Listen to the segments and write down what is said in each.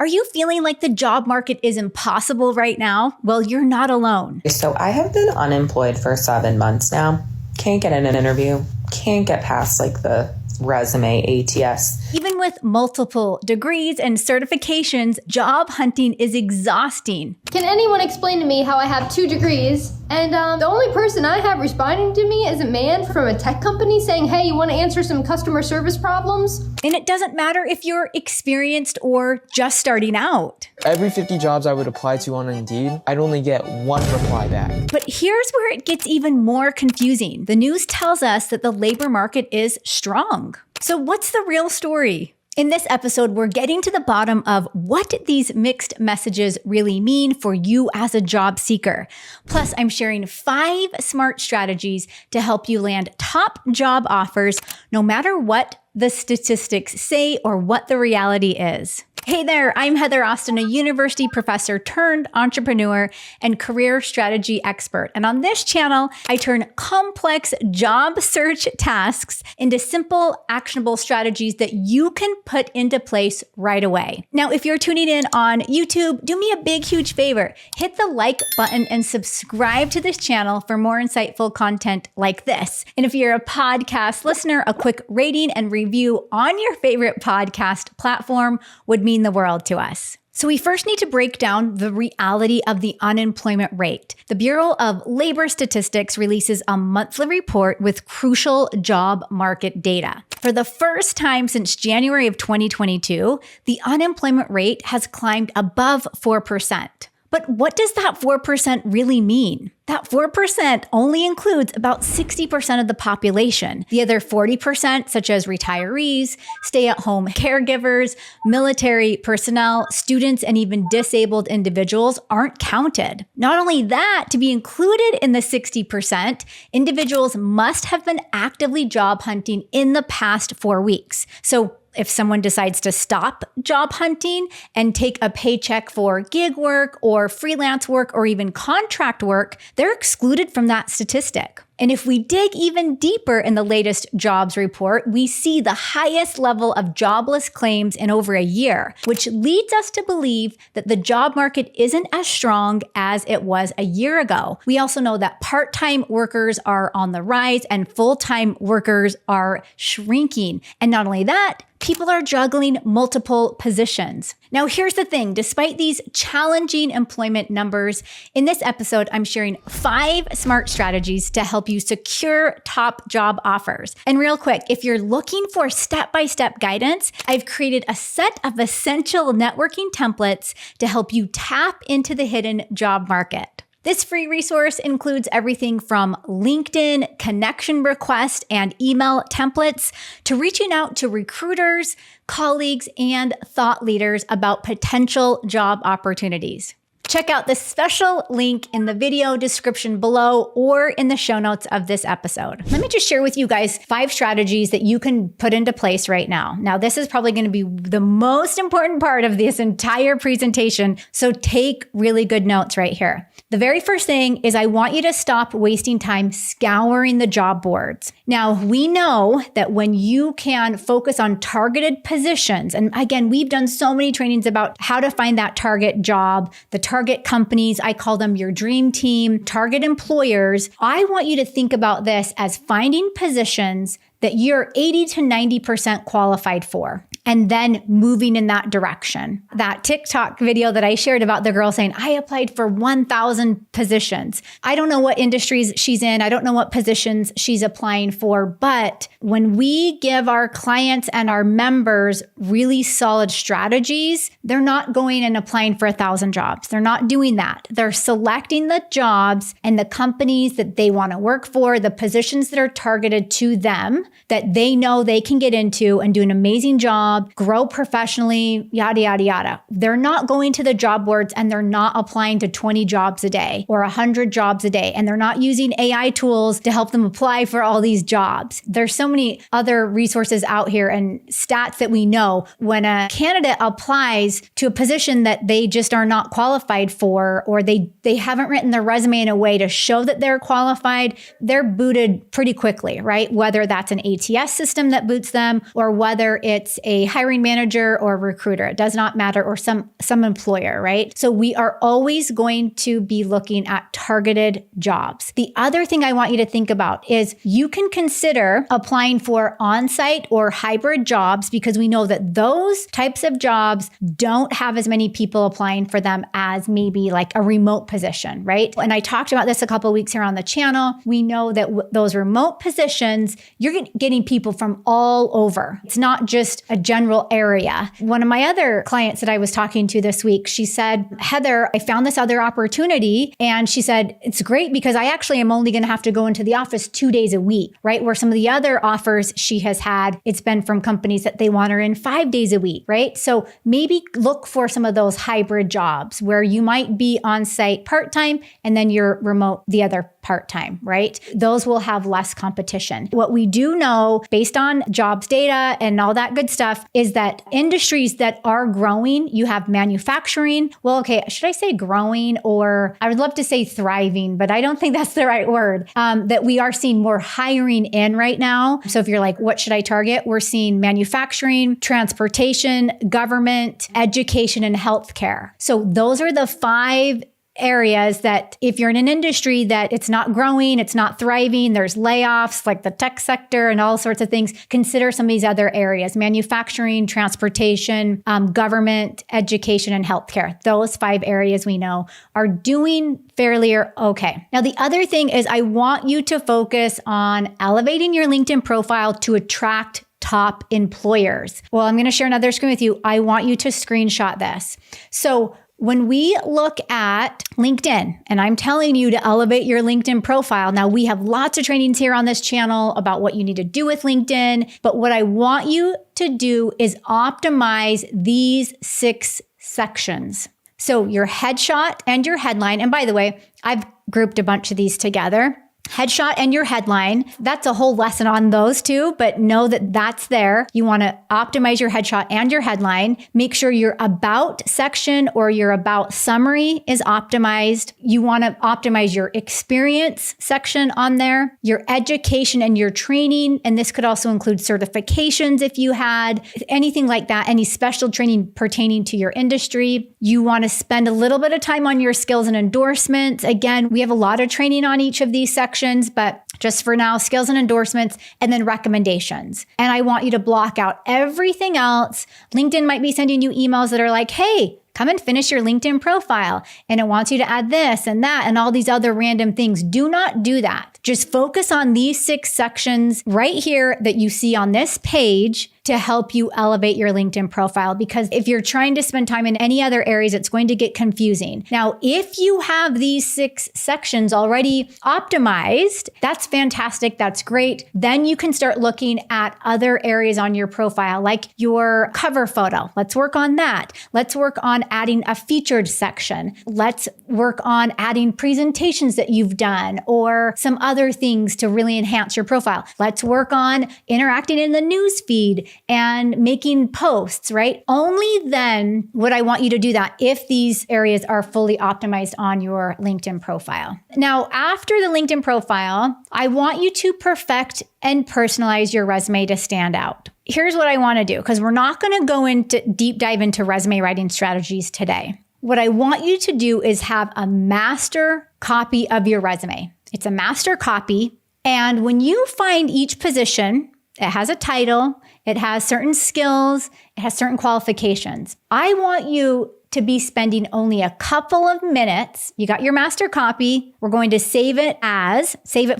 Are you feeling like the job market is impossible right now? Well, you're not alone. So I have been unemployed for 7 months now. Can't get in an interview. Can't get past the resume ATS. Even with multiple degrees and certifications, job hunting is exhausting. Can anyone explain to me how I have 2 degrees and the only person I have responding to me is a man from a tech company saying, hey, you want to answer some customer service problems? And it doesn't matter if you're experienced or just starting out. Every 50 jobs I would apply to on Indeed, I'd only get 1 reply back. But here's where it gets even more confusing. The news tells us that the labor market is strong. So what's the real story? In this episode, we're getting to the bottom of what these mixed messages really mean for you as a job seeker. Plus, I'm sharing 5 smart strategies to help you land top job offers, no matter what the statistics say or what the reality is. Hey there, I'm Heather Austin, a university professor turned entrepreneur and career strategy expert. And on this channel, I turn complex job search tasks into simple, actionable strategies that you can put into place right away. Now, if you're tuning in on YouTube, do me a big, huge favor. Hit the like button and subscribe to this channel for more insightful content like this. And if you're a podcast listener, a quick rating and review on your favorite podcast platform would mean the world to us. So we first need to break down the reality of the unemployment rate. The Bureau of Labor Statistics releases a monthly report with crucial job market data. For the first time since January of 2022, the unemployment rate has climbed above 4%. But what does that 4% really mean? That 4% only includes about 60% of the population. The other 40%, such as retirees, stay-at-home caregivers, military personnel, students, and even disabled individuals aren't counted. Not only that, to be included in the 60%, individuals must have been actively job hunting in the past 4 weeks. So if someone decides to stop job hunting and take a paycheck for gig work or freelance work or even contract work, they're excluded from that statistic. And if we dig even deeper in the latest jobs report, we see the highest level of jobless claims in over a year, which leads us to believe that the job market isn't as strong as it was a year ago. We also know that part-time workers are on the rise and full-time workers are shrinking. And not only that, people are juggling multiple positions. Now, here's the thing. Despite these challenging employment numbers, in this episode, I'm sharing 5 smart strategies to help you secure top job offers. And real quick, if you're looking for step-by-step guidance, I've created a set of essential networking templates to help you tap into the hidden job market. This free resource includes everything from LinkedIn connection request and email templates to reaching out to recruiters, colleagues, and thought leaders about potential job opportunities. Check out the special link in the video description below or in the show notes of this episode. Let me just share with you guys 5 strategies that you can put into place right now. Now, this is probably going to be the most important part of this entire presentation, so take really good notes right here. The very first thing is I want you to stop wasting time scouring the job boards. Now, we know that when you can focus on targeted positions, and again, we've done so many trainings about how to find that target job, the target companies, I call them your dream team, target employers. I want you to think about this as finding positions that you're 80 to 90% qualified for, and then moving in that direction. That TikTok video that I shared about the girl saying, I applied for 1,000 positions. I don't know what industries she's in. I don't know what positions she's applying for. But when we give our clients and our members really solid strategies, they're not going and applying for 1,000 jobs. They're not doing that. They're selecting the jobs and the companies that they want to work for, the positions that are targeted to them, that they know they can get into and do an amazing job, grow professionally, yada, yada, yada. They're not going to the job boards and they're not applying to 20 jobs a day or 100 jobs a day. And they're not using AI tools to help them apply for all these jobs. There's so many other resources out here and stats that we know. When a candidate applies to a position that they just are not qualified for, or they haven't written their resume in a way to show that they're qualified, they're booted pretty quickly, right? Whether that's an ATS system that boots them or whether it's a a hiring manager or recruiter. It does not matter, or some employer, right? So we are always going to be looking at targeted jobs. The other thing I want you to think about is you can consider applying for on-site or hybrid jobs, because we know that those types of jobs don't have as many people applying for them as maybe like a remote position, right? And I talked about this a couple of weeks here on the channel. We know that those remote positions, you're getting people from all over. It's not just a general area. One of my other clients that I was talking to this week, she said, Heather, I found this other opportunity. And she said, it's great because I actually am only going to have to go into the office 2 days a week, right? Where some of the other offers she has had, it's been from companies that they want her in 5 days a week, right? So maybe look for some of those hybrid jobs where you might be on site part-time and then you're remote the other part-time, right? Those will have less competition. What we do know based on jobs data and all that good stuff is that industries that are growing, you have manufacturing. Well, okay, should I say growing, or I would love to say thriving, but I don't think that's the right word, that we are seeing more hiring in right now. So if you're like, what should I target? We're seeing manufacturing, transportation, government, education, and healthcare. So those are the 5 areas that if you're in an industry that it's not growing, it's not thriving, there's layoffs like the tech sector and all sorts of things, consider some of these other areas: manufacturing, transportation, government, education, and healthcare. Those 5 areas we know are doing fairly okay. Now, the other thing is I want you to focus on elevating your LinkedIn profile to attract top employers. Well, I'm going to share another screen with you. I want you to screenshot this. So when we look at LinkedIn, and I'm telling you to elevate your LinkedIn profile. Now, we have lots of trainings here on this channel about what you need to do with LinkedIn, but what I want you to do is optimize these 6 sections. So your headshot and your headline, and by the way, I've grouped a bunch of these together. Headshot and your headline. That's a whole lesson on those two, but know that that's there. You want to optimize your headshot and your headline. Make sure your about section or your about summary is optimized. You want to optimize your experience section on there, your education and your training. And this could also include certifications if you had anything like that, any special training pertaining to your industry. You want to spend a little bit of time on your skills and endorsements. Again, we have a lot of training on each of these sections, but just for now, skills and endorsements, and then recommendations. And I want you to block out everything else. LinkedIn might be sending you emails that are like, hey, come and finish your LinkedIn profile. And it wants you to add this and that and all these other random things. Do not do that. Just focus on these 6 sections right here that you see on this page to help you elevate your LinkedIn profile. Because if you're trying to spend time in any other areas, it's going to get confusing. Now, if you have these 6 sections already optimized, that's fantastic. That's great. Then you can start looking at other areas on your profile, like your cover photo. Let's work on that. Let's work on adding a featured section. Let's work on adding presentations that you've done or some other things to really enhance your profile. Let's work on interacting in the news feed and making posts, right? Only then would I want you to do that if these areas are fully optimized on your LinkedIn profile. Now, after the LinkedIn profile, I want you to perfect and personalize your resume to stand out. Here's what I want to do, because we're not going to go into deep dive into resume writing strategies today. What I want you to do is have a master copy of your resume. It's a master copy. And when you find each position, it has a title, it has certain skills, it has certain qualifications. I want you to be spending only a couple of minutes. You got your master copy. We're going to save it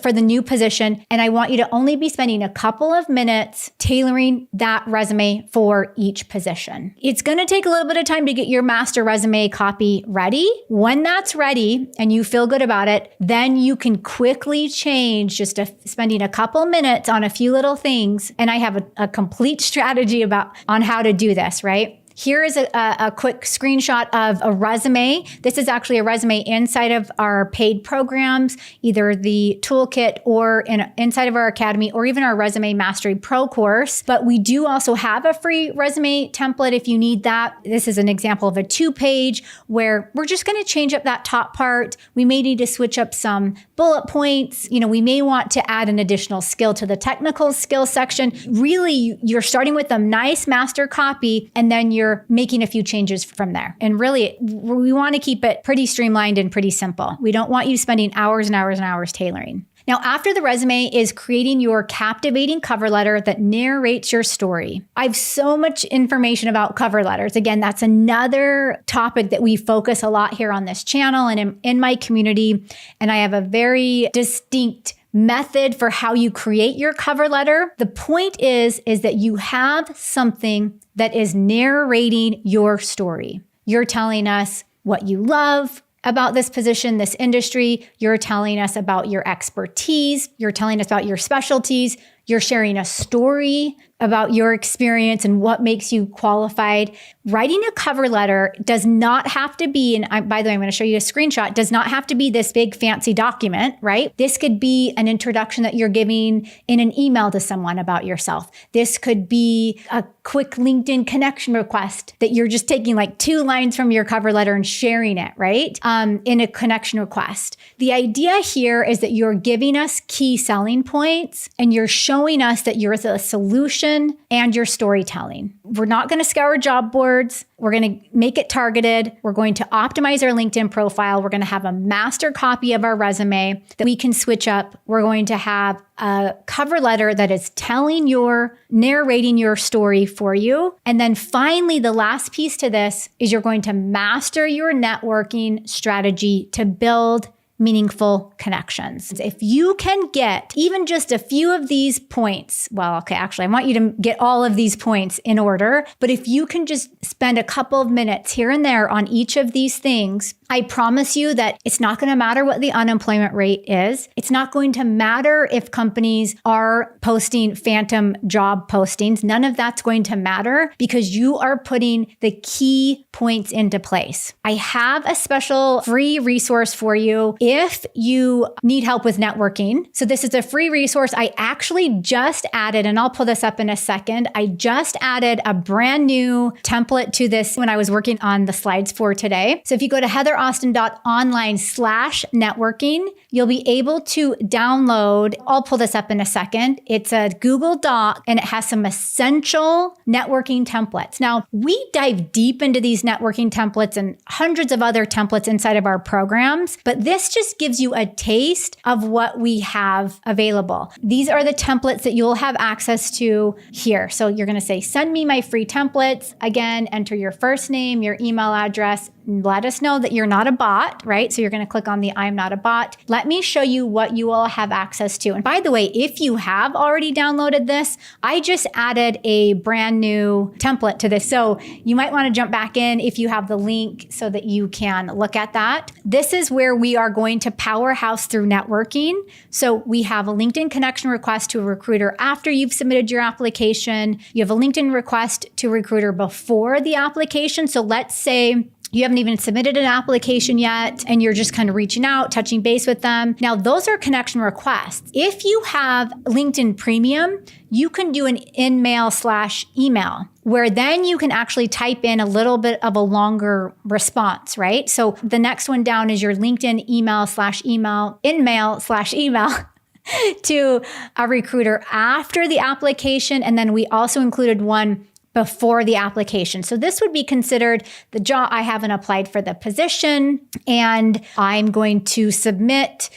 for the new position. And I want you to only be spending a couple of minutes tailoring that resume for each position. It's going to take a little bit of time to get your master resume copy ready. When that's ready and you feel good about it, then you can quickly change spending a couple minutes on a few little things. And I have a complete strategy on how to do this, right? Here is a quick screenshot of a resume. This is actually a resume inside of our paid programs, either the toolkit or inside of our academy or even our Resume Mastery Pro course. But we do also have a free resume template if you need that. This is an example of a 2-page where we're just going to change up that top part. We may need to switch up some bullet points. We may want to add an additional skill to the technical skill section. Really, you're starting with a nice master copy and then you're making a few changes from there. And really, we want to keep it pretty streamlined and pretty simple. We don't want you spending hours and hours and hours tailoring. Now, after the resume is creating your captivating cover letter that narrates your story. I have so much information about cover letters. Again, that's another topic that we focus a lot here on this channel and in my community. And I have a very distinct method for how you create your cover letter. The point is that you have something that is narrating your story. You're telling us what you love about this position, this industry. You're telling us about your expertise. You're telling us about your specialties. You're sharing a story about your experience and what makes you qualified. Writing a cover letter does not have to be, and by the way, I'm going to show you a screenshot, does not have to be this big fancy document, right? This could be an introduction that you're giving in an email to someone about yourself. This could be a quick LinkedIn connection request that you're just taking like 2 lines from your cover letter and sharing it, right? In a connection request. The idea here is that you're giving us key selling points and you're showing us that you're the solution and your storytelling. We're not going to scour job boards. We're going to make it targeted. We're going to optimize our LinkedIn profile. We're going to have a master copy of our resume that we can switch up. We're going to have a cover letter that is narrating your story for you. And then finally, the last piece to this is you're going to master your networking strategy to build meaningful connections. If you can get even just a few of these points, I want you to get all of these points in order, but if you can just spend a couple of minutes here and there on each of these things, I promise you that it's not going to matter what the unemployment rate is. It's not going to matter if companies are posting phantom job postings. None of that's going to matter because you are putting the key points into place. I have a special free resource for you if you need help with networking. So this is a free resource. I actually just added, and I'll pull this up in a second. I just added a brand new template to this when I was working on the slides for today. So if you go to heatheraustin.online/networking, you'll be able to download, I'll pull this up in a second. It's a Google Doc and it has some essential networking templates. Now, we dive deep into these networking templates and hundreds of other templates inside of our programs, but this just gives you a taste of what we have available. These are the templates that you'll have access to here. So you're going to say, send me my free templates. Again, enter your first name, your email address, let us know that you're not a bot, right? So you're going to click on the I'm not a bot. Let me show you what you all have access to. And by the way, if you have already downloaded this, I just added a brand new template to this. So you might want to jump back in if you have the link so that you can look at that. This is where we are going to powerhouse through networking. So we have a LinkedIn connection request to a recruiter after you've submitted your application. You have a LinkedIn request to a recruiter before the application. So let's say you haven't even submitted an application yet, and you're just kind of reaching out, touching base with them. Now, those are connection requests. If you have LinkedIn Premium, you can do an in-mail/email, where then you can actually type in a little bit of a longer response, right? So the next one down is your LinkedIn email/email, in-mail/email. to a recruiter after the application. And then we also included one before the application. So this would be considered the job. I haven't applied for the position and I'm going to submit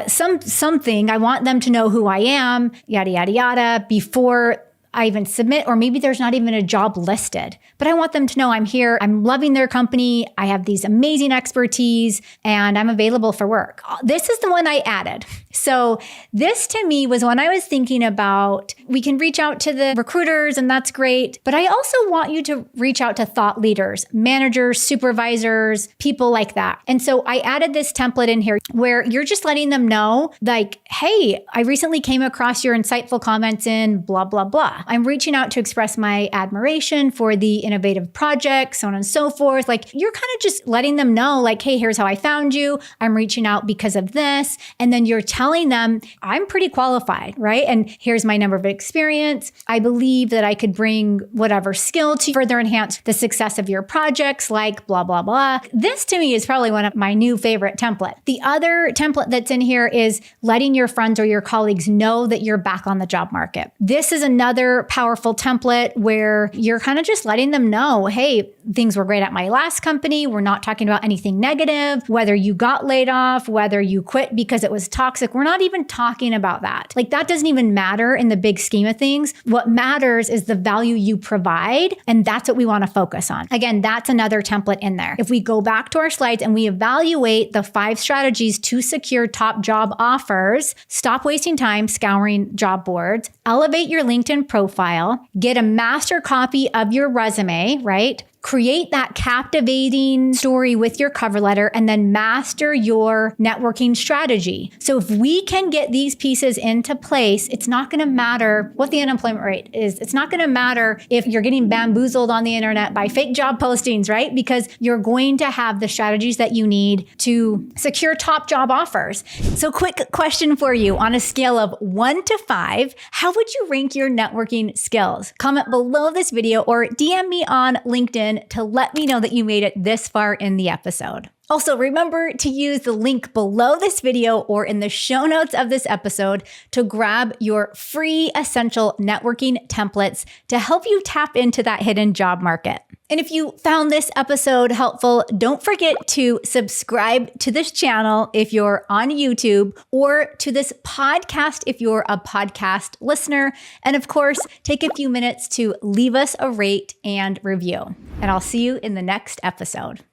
something. I want them to know who I am, yada, yada, yada, before I even submit, or maybe there's not even a job listed, but I want them to know I'm here. I'm loving their company. I have these amazing expertise and I'm available for work. This is the one I added. So this to me was when I was thinking about, we can reach out to the recruiters and that's great, but I also want you to reach out to thought leaders, managers, supervisors, people like that. And so I added this template in here where you're just letting them know like, hey, I recently came across your insightful comments in blah, blah, blah. I'm reaching out to express my admiration for the innovative project, so on and so forth. Like you're kind of just letting them know like, hey, here's how I found you. I'm reaching out because of this. And then you're telling them I'm pretty qualified, right? And here's my number of experience. I believe that I could bring whatever skill to further enhance the success of your projects, like blah, blah, blah. This to me is probably one of my new favorite templates. The other template that's in here is letting your friends or your colleagues know that you're back on the job market. This is another powerful template where you're kind of just letting them know, hey, things were great at my last company. We're not talking about anything negative, whether you got laid off, whether you quit because it was toxic. We're not even talking about that. Like that doesn't even matter in the big scheme of things. What matters is the value you provide. And that's what we want to focus on. Again, that's another template in there. If we go back to our slides and we evaluate the 5 strategies to secure top job offers, stop wasting time scouring job boards, elevate your LinkedIn profile, get a master copy of your resume, right? Create that captivating story with your cover letter and then master your networking strategy. So if we can get these pieces into place, it's not going to matter what the unemployment rate is. It's not going to matter if you're getting bamboozled on the internet by fake job postings, right? Because you're going to have the strategies that you need to secure top job offers. So quick question for you. On a scale of 1 to 5, how would you rank your networking skills? Comment below this video or DM me on LinkedIn to let me know that you made it this far in the episode. Also, remember to use the link below this video or in the show notes of this episode to grab your free essential networking templates to help you tap into that hidden job market. And if you found this episode helpful, don't forget to subscribe to this channel if you're on YouTube or to this podcast if you're a podcast listener. And of course, take a few minutes to leave us a rate and review. And I'll see you in the next episode.